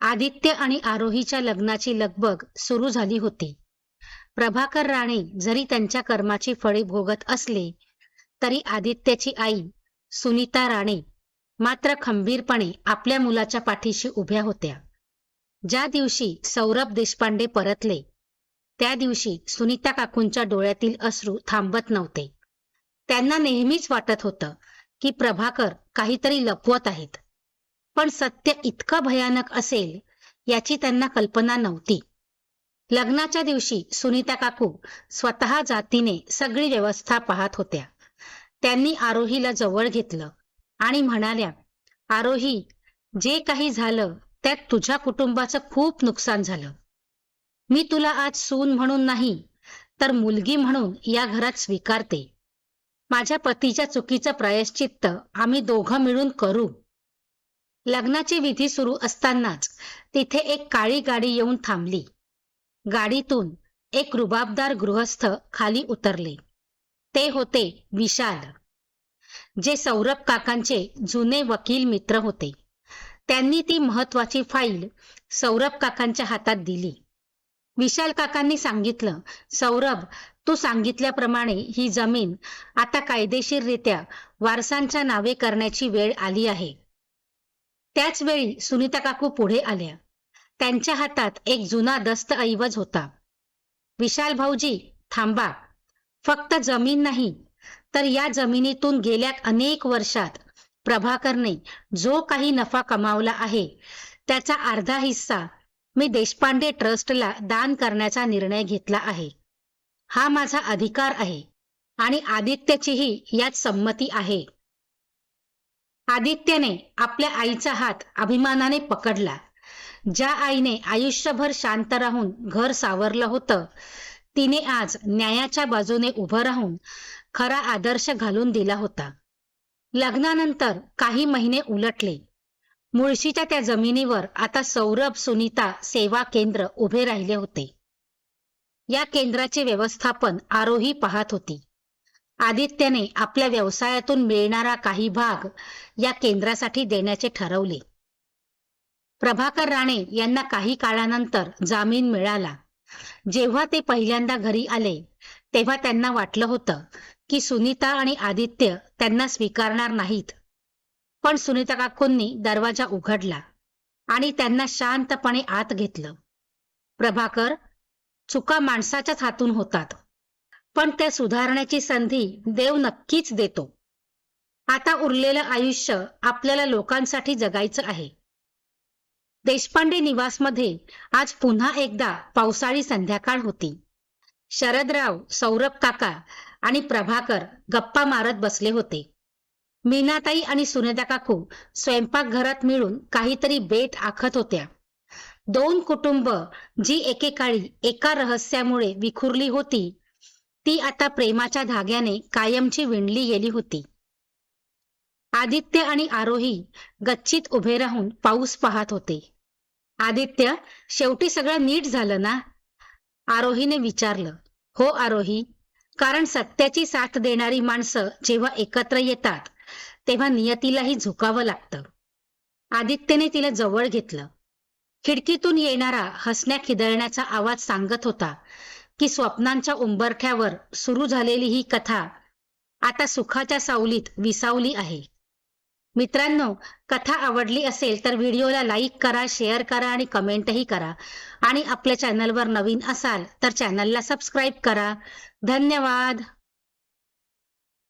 आदित्य आणि आरोहीच्या लग्नाची लगबग सुरू झाली होती. प्रभाकर राणे जरी त्यांच्या कर्माची फळे भोगत असले तरी आदित्यची आई सुनीता राणे मात्र खंबीरपणे आपल्या मुलाच्या पाठीशी उभ्या होत्या. ज्या दिवशी सौरभ देशपांडे परतले त्या दिवशी सुनीता काकूंच्या डोळ्यातील अश्रू थांबत नव्हते. त्यांना नेहमीच वाटत होतं की प्रभाकर काहीतरी लपवत आहेत, पण सत्य इतकं भयानक असेल याची त्यांना कल्पना नव्हती. लग्नाच्या दिवशी सुनीता काकू स्वतः जातीने सगळी व्यवस्था पाहत होत्या. त्यांनी आरोहीला जवळ घेतलं आणि म्हणाल्या, आरोही, जे काही झालं त्यात तुझ्या कुटुंबाचं खूप नुकसान झालं. मी तुला आज सून म्हणून नाही तर मुलगी म्हणून या घरात स्वीकारते. माझ्या पतीच्या चुकीचं प्रायश्चित्त आम्ही दोघं मिळून करू. लग्नाची विधी सुरू असतानाच तिथे एक काळी गाडी येऊन थांबली. गाडीतून एक रुबाबदार गृहस्थ खाली उतरले. ते होते विशाल, जे सौरभ काकांचे जुने वकील मित्र होते. त्यांनी ती महत्वाची फाईल सौरभ काकांच्या हातात दिली. विशाल काकांनी सांगितलं, सौरभ, तू सांगितल्याप्रमाणे ही जमीन आता कायदेशीररित्या वारसांच्या नावे करण्याची वेळ आली आहे. त्याच वेळी सुनीता काकू पुढे आल्या. त्यांच्या हातात एक जुना दस्तऐवज होता. विशाल भाऊजी, थांबा. फक्त जमीन नाही तर या जमिनीतून गेल्या अनेक वर्षात प्रभाकरने जो काही नफा कमावला आहे त्याचा अर्धा हिस्सा मी देशपांडे ट्रस्टला दान करण्याचा निर्णय घेतला आहे. हा माझा अधिकार आहे आणि आदित्यचीही यात संमती आहे. आदित्यने आपल्या आईचा हात अभिमानाने पकडला. ज्या आईने आयुष्यभर शांत राहून घर सावरलं होतं, तिने आज न्यायाच्या बाजूने उभं राहून खरा आदर्श घालून दिला होता. लग्नानंतर काही महिने उलटले. मुळशीच्या त्या जमिनीवर आता सौरभ सुनीता सेवा केंद्र उभे राहिले होते. या केंद्राचे व्यवस्थापन आरोही पाहत होती. आदित्यने आपल्या व्यवसायातून मिळणारा काही भाग या केंद्रासाठी देण्याचे ठरवले. प्रभाकर राणे यांना काही काळानंतर जामीन मिळाला. जेव्हा ते पहिल्यांदा घरी आले तेव्हा त्यांना वाटलं होतं की सुनीता आणि आदित्य त्यांना स्वीकारणार नाहीत. पण सुनीता काकूंनी दरवाजा उघडला आणि त्यांना शांतपणे आत घेतलं. प्रभाकर, चुका माणसाच्याच हातून होतात, पण त्या सुधारण्याची संधी देव नक्कीच देतो. आता उरलेलं आयुष्य आपल्याला लोकांसाठी जगायचं आहे. देशपांडे निवासमध्ये आज पुन्हा एकदा पावसाळी संध्याकाळ होती. शरदराव, सौरभ काका आणि प्रभाकर गप्पा मारत बसले होते. मीनाताई आणि सुनीता काकू स्वयंपाकघरात मिळून काहीतरी बेत आखत होत्या. दोन कुटुंब जी एकेकाळी एका रहस्यामुळे विखुरली होती, ती आता प्रेमाच्या धाग्याने कायमची विणली गेली होती. आदित्य आणि आरोही गच्चीत उभे राहून पाऊस पाहत होते. आदित्य, शेवटी सगळं नीट झालं ना? आरोहीने विचारलं. हो आरोही, कारण सत्याची साथ देणारी माणसं जेव्हा एकत्र येतात तेव्हा नियतीलाही झुकावं लागतं. आदित्यने तिला जवळ घेतलं. खिडकीतून येणारा हसण्या खिदळण्याचा आवाज सांगत होता की स्वप्नांच्या उंबरठ्यावर सुरू झालेली ही कथा आता सुखाच्या सावलीत विसावली आहे. मित्रांनो, कथा आवडली असेल तर व्हिडिओला लाईक करा, शेअर करा आणि कमेंटही करा. आणि आपल्या चॅनलवर नवीन असाल तर चॅनलला सबस्क्राईब करा. धन्यवाद.